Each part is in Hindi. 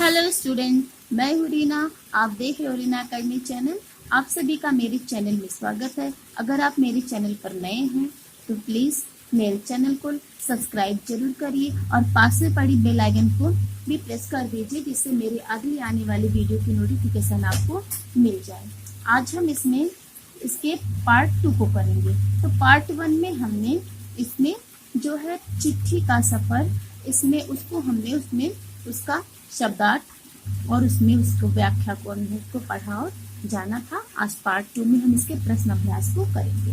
हेलो स्टूडेंट, मैं हूँ रीना। आप देख रहे हो रीना अकेडमी चैनल। आप सभी का मेरे चैनल में स्वागत है। अगर आप मेरे चैनल पर नए हैं तो प्लीज़ मेरे चैनल को सब्सक्राइब जरूर करिए और पास में पड़ी बेल आइकन को भी प्रेस कर दीजिए, जिससे मेरी अगली आने वाली वीडियो की नोटिफिकेशन आपको मिल जाए। आज हम इसके पार्ट 2 को करेंगे। तो पार्ट 1 में हमने इसमें जो है चिट्ठी का सफर, इसमें उसमें उसका शब्दार्थ और उसमें उसको व्याख्या को उसको पढ़ा और जाना था। आज पार्ट 2 में हम इसके प्रश्न अभ्यास को करेंगे।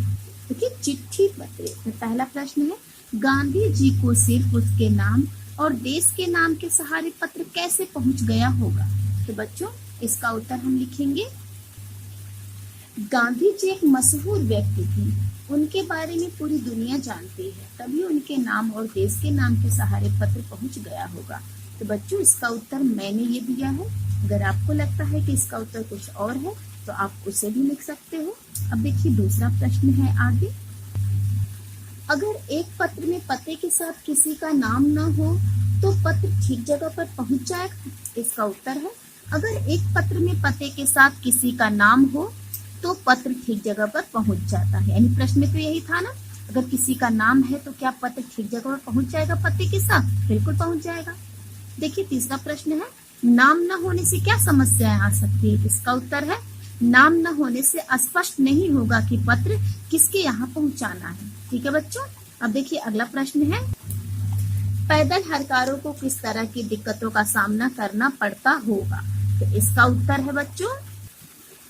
देखिए, चिट्ठी पत्र में पहला प्रश्न है, गांधी जी को सिर्फ उसके नाम और देश के नाम के सहारे पत्र कैसे पहुंच गया होगा? तो बच्चों, इसका उत्तर हम लिखेंगे। गांधी जी एक मशहूर व्यक्ति थे, उनके बारे में पूरी दुनिया जानती है, तभी उनके नाम और देश के नाम के सहारे पत्र पहुंच गया होगा। तो बच्चों, इसका उत्तर मैंने ये दिया है। अगर आपको लगता है कि इसका उत्तर कुछ और है तो आप उसे भी लिख सकते हो। अब देखिए, दूसरा प्रश्न है आगे। अगर एक पत्र में पते के साथ किसी का नाम न हो तो पत्र ठीक जगह पर पहुंच जाएगा? इसका उत्तर है, अगर एक पत्र में पते के साथ किसी का नाम हो तो पत्र ठीक जगह पर पहुंच जाता है। यानी प्रश्न में तो यही था ना, अगर किसी का नाम है तो क्या पत्र ठीक जगह पर पहुंच जाएगा पते के साथ? बिल्कुल पहुंच जाएगा। देखिए, तीसरा प्रश्न है, नाम न होने से क्या समस्याएं आ सकती है? इसका उत्तर है, नाम न होने से स्पष्ट नहीं होगा कि पत्र किसके यहाँ पहुंचाना है। ठीक है बच्चों। अब देखिए, अगला प्रश्न है, पैदल हरकारों को किस तरह की दिक्कतों का सामना करना पड़ता होगा? तो इसका उत्तर है बच्चों,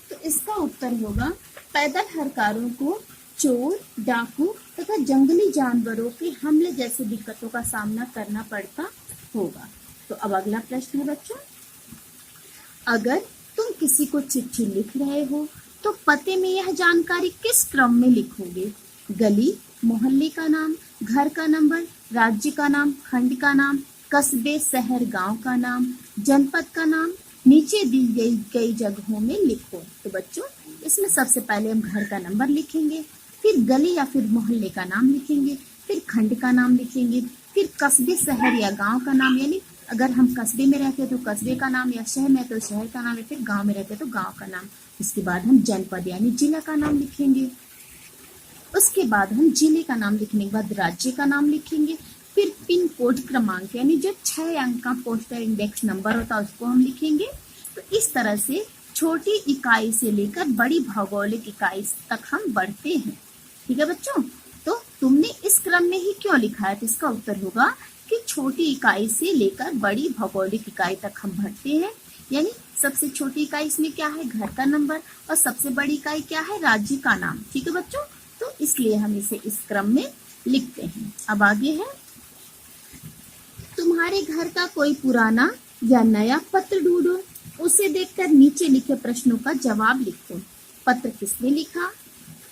तो इसका उत्तर होगा, पैदल हरकारों को चोर, डाकू तथा जंगली जानवरों के हमले जैसी दिक्कतों का सामना करना पड़ता होगा। तो अब अगला प्रश्न है बच्चों, अगर तुम किसी को चिट्ठी लिख रहे हो तो पते में यह जानकारी किस क्रम में लिखोगे? गली, मोहल्ले का नाम, घर का नंबर, राज्य का नाम, खंड का नाम, कस्बे, शहर, गांव का नाम, जनपद का नाम, नीचे दी गई कई जगहों में लिखो। तो बच्चों, इसमें सबसे पहले हम घर का नंबर लिखेंगे, फिर गली या फिर मोहल्ले का नाम लिखेंगे, फिर खंड का नाम लिखेंगे, फिर कस्बे, शहर या गांव का नाम, यानी अगर हम कस्बे में रहते हैं तो कस्बे का नाम, या शहर में तो शहर का नाम, या फिर गांव में रहते हैं तो गांव का नाम। उसके बाद हम जनपद यानी जिला का नाम लिखेंगे। उसके बाद हम जिले का नाम लिखने के बाद राज्य का नाम लिखेंगे, फिर पिन कोड क्रमांक यानी जो 6 अंक का पोस्टल इंडेक्स नंबर होता है उसको हम लिखेंगे। तो इस तरह से छोटी इकाई से लेकर बड़ी भौगोलिक इकाई तक हम बढ़ते हैं। ठीक है बच्चों, तो तुमने इस क्रम में ही क्यों लिखा है? तो इसका उत्तर होगा कि छोटी इकाई से लेकर बड़ी भौगोलिक इकाई तक हम बढ़ते हैं। यानी सबसे छोटी इकाई इसमें क्या है? घर का नंबर, और सबसे बड़ी इकाई क्या है? राज्य का नाम। ठीक है बच्चों, तो इसलिए हम इसे इस क्रम में लिखते हैं। अब आगे है, तुम्हारे घर का कोई पुराना या नया पत्र ढूंढो, उसे देखकर नीचे लिखे प्रश्नों का जवाब लिखो। पत्र किसने लिखा?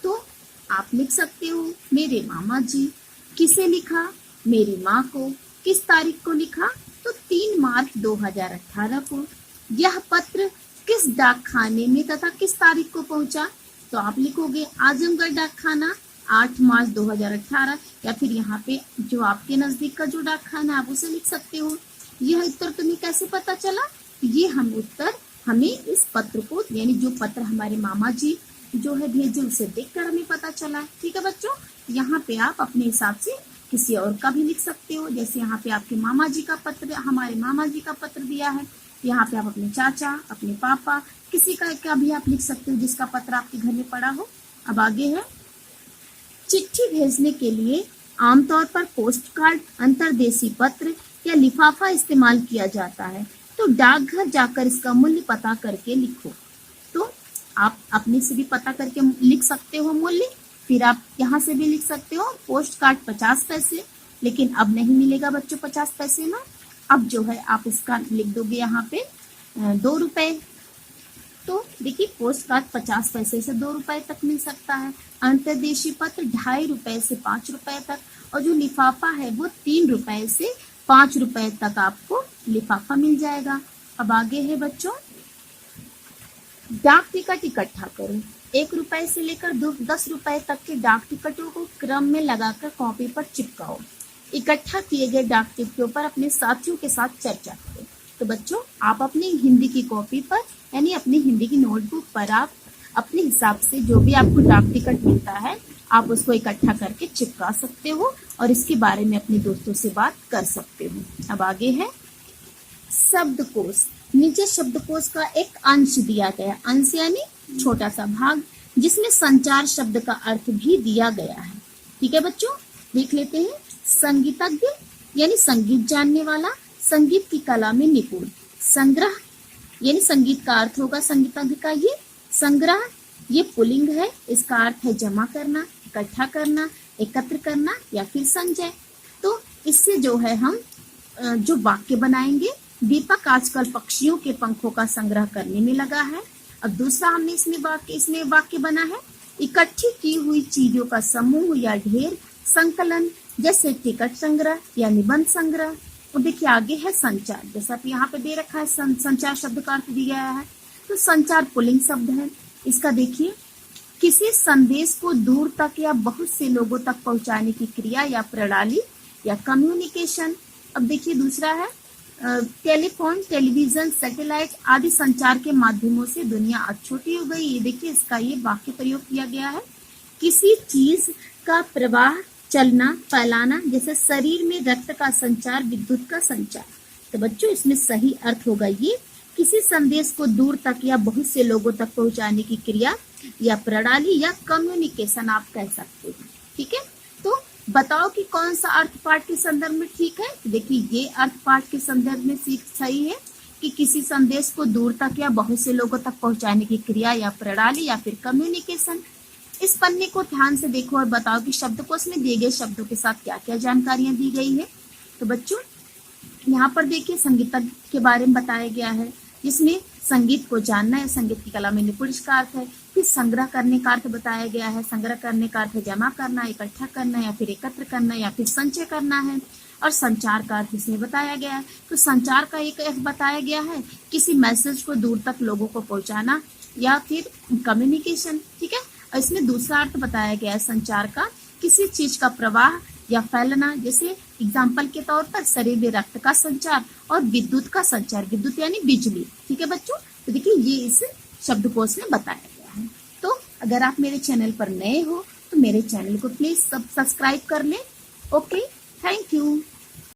तो आप लिख सकते हो, मेरे मामा जी। किसे लिखा? मेरी माँ को। किस तारीख को लिखा? तो 3 मार्च 2018 को। यह पत्र किस डाकखाने में तथा किस तारीख को पहुंचा? तो आप लिखोगे आजमगढ़ डाकखाना 8 मार्च 2018, या फिर यहाँ पे जो आपके नजदीक का जो डाकखाना आप उसे लिख सकते हो। यह उत्तर तुम्हें कैसे पता चला? ये हमें इस पत्र को, यानी जो पत्र हमारे मामा जी जो है भेजे, उसे देखकर हमें पता चला। ठीक है बच्चों, यहाँ पे आप अपने हिसाब से किसी और का भी लिख सकते हो। जैसे यहाँ पे आपके मामा जी का पत्र, हमारे मामा जी का पत्र दिया है, यहाँ पे आप अपने चाचा, अपने पापा, किसी का भी आप लिख सकते हो जिसका पत्र आपके घर में पड़ा हो। अब आगे है, चिट्ठी भेजने के लिए आमतौर पर पोस्ट कार्ड, अंतर्देशीय पत्र या लिफाफा इस्तेमाल किया जाता है। तो डाकघर जाकर इसका मूल्य पता करके लिखो। तो आप अपने से भी पता करके लिख सकते हो मूल्य, फिर आप यहाँ से भी लिख सकते हो। पोस्ट कार्ड 50 पैसे, लेकिन अब नहीं मिलेगा बच्चों 50 पैसे में। अब जो है आप इसका लिख दोगे यहाँ पे 2 रुपए। तो देखिए, पोस्ट कार्ड 50 पैसे से 2 रुपए तक मिल सकता है। अंतर्देशीय पत्र 2.5 रुपए से 5 रुपए तक, और जो लिफाफा है वो 3 रुपए से 5 रुपए तक आपको लिफाफा मिल जाएगा। अब आगे है बच्चों, डाक टिकट इकट्ठा करो। 1 रुपए से लेकर 10 रुपए तक के डाक टिकटों को क्रम में लगाकर कॉपी पर चिपकाओ। इकट्ठा किए गए डाक टिकटों पर अपने साथियों के साथ चर्चा करो। तो बच्चों आप अपनी हिंदी की कॉपी पर यानी अपनी हिंदी की नोटबुक पर आप अपने हिसाब से जो भी आपको डाक टिकट मिलता है आप उसको इकट्ठा करके चिपका सकते हो और इसके बारे में अपने दोस्तों से बात कर सकते हो। अब आगे है शब्दकोश। नीचे शब्दकोश का एक अंश दिया गया, अंश यानी छोटा सा भाग, जिसमें संचार शब्द का अर्थ भी दिया गया है। ठीक है बच्चों, देख लेते हैं। संगीतज्ञ यानी संगीत जानने वाला, संगीत की कला में निपुण। संग्रह यानी संगीत का अर्थ होगा संगीतज्ञ का ये। संग्रह ये पुल्लिंग है, इसका अर्थ है जमा करना, इकट्ठा करना, एकत्र करना या फिर संचय। तो इससे जो है हम जो वाक्य बनाएंगे, दीपक आजकल पक्षियों के पंखों का संग्रह करने में लगा है। अब दूसरा हमने इसमें वाक्य बना है, इकट्ठी की हुई चीजों का समूह या ढेर, संकलन, जैसे टिकट संग्रह या निबंध संग्रह। और देखिए आगे है संचार, जैसा कि यहाँ पे दे रखा है संचार शब्द का अर्थ दिया गया है। तो संचार पुल्लिंग शब्द है। इसका देखिए, किसी संदेश को दूर तक या बहुत से लोगों तक पहुंचाने की क्रिया या प्रणाली या कम्युनिकेशन। अब देखिए दूसरा है टेलीफोन, टेलीविजन, सैटेलाइट आदि संचार के माध्यमों से दुनिया आज छोटी हो गई। ये देखिए इसका ये वाक्य प्रयोग किया गया है। किसी चीज का प्रवाह, चलना, फैलाना, जैसे शरीर में रक्त का संचार, विद्युत का संचार। तो बच्चों इसमें सही अर्थ होगा ये, किसी संदेश को दूर तक या बहुत से लोगों तक पहुंचाने की क्रिया या प्रणाली या कम्युनिकेशन आप कह सकते हैं। ठीक है, तो बताओ कि कौन सा अर्थ पाठ के संदर्भ में ठीक है। देखिए ये अर्थ पाठ के संदर्भ में सही है कि किसी संदेश को दूर तक या बहुत से लोगों तक पहुंचाने की क्रिया या प्रणाली या फिर कम्युनिकेशन। इस पन्ने को ध्यान से देखो और बताओ कि शब्दकोश में दिए गए शब्दों के साथ क्या क्या जानकारियां दी गई है। तो बच्चों यहाँ पर देखिए संगीतज्ञ के बारे में बताया गया है, जिसमें संगीत को जानना है, संगीत की कला में निपुण इसका अर्थ है। फिर संग्रह करने का अर्थ बताया गया है, संग्रह करने का अर्थ जमा करना, इकट्ठा करना या फिर एकत्र करना या फिर संचय करना है। और संचार का अर्थ इसमें बताया गया है। तो संचार का एक अर्थ बताया गया है, किसी मैसेज को दूर तक लोगों को पहुंचाना या फिर कम्युनिकेशन। ठीक है, और इसमें दूसरा अर्थ बताया गया है संचार का, किसी चीज का प्रवाह या फैलना, जैसे एग्जाम्पल के तौर पर शरीर में रक्त का संचार और विद्युत का संचार, विद्युत यानी बिजली। ठीक है बच्चों, तो देखिए ये इस शब्दकोश में बताया गया है। तो अगर आप मेरे चैनल पर नए हो तो मेरे चैनल को प्लीज सब्सक्राइब कर लें। Okay, thank you.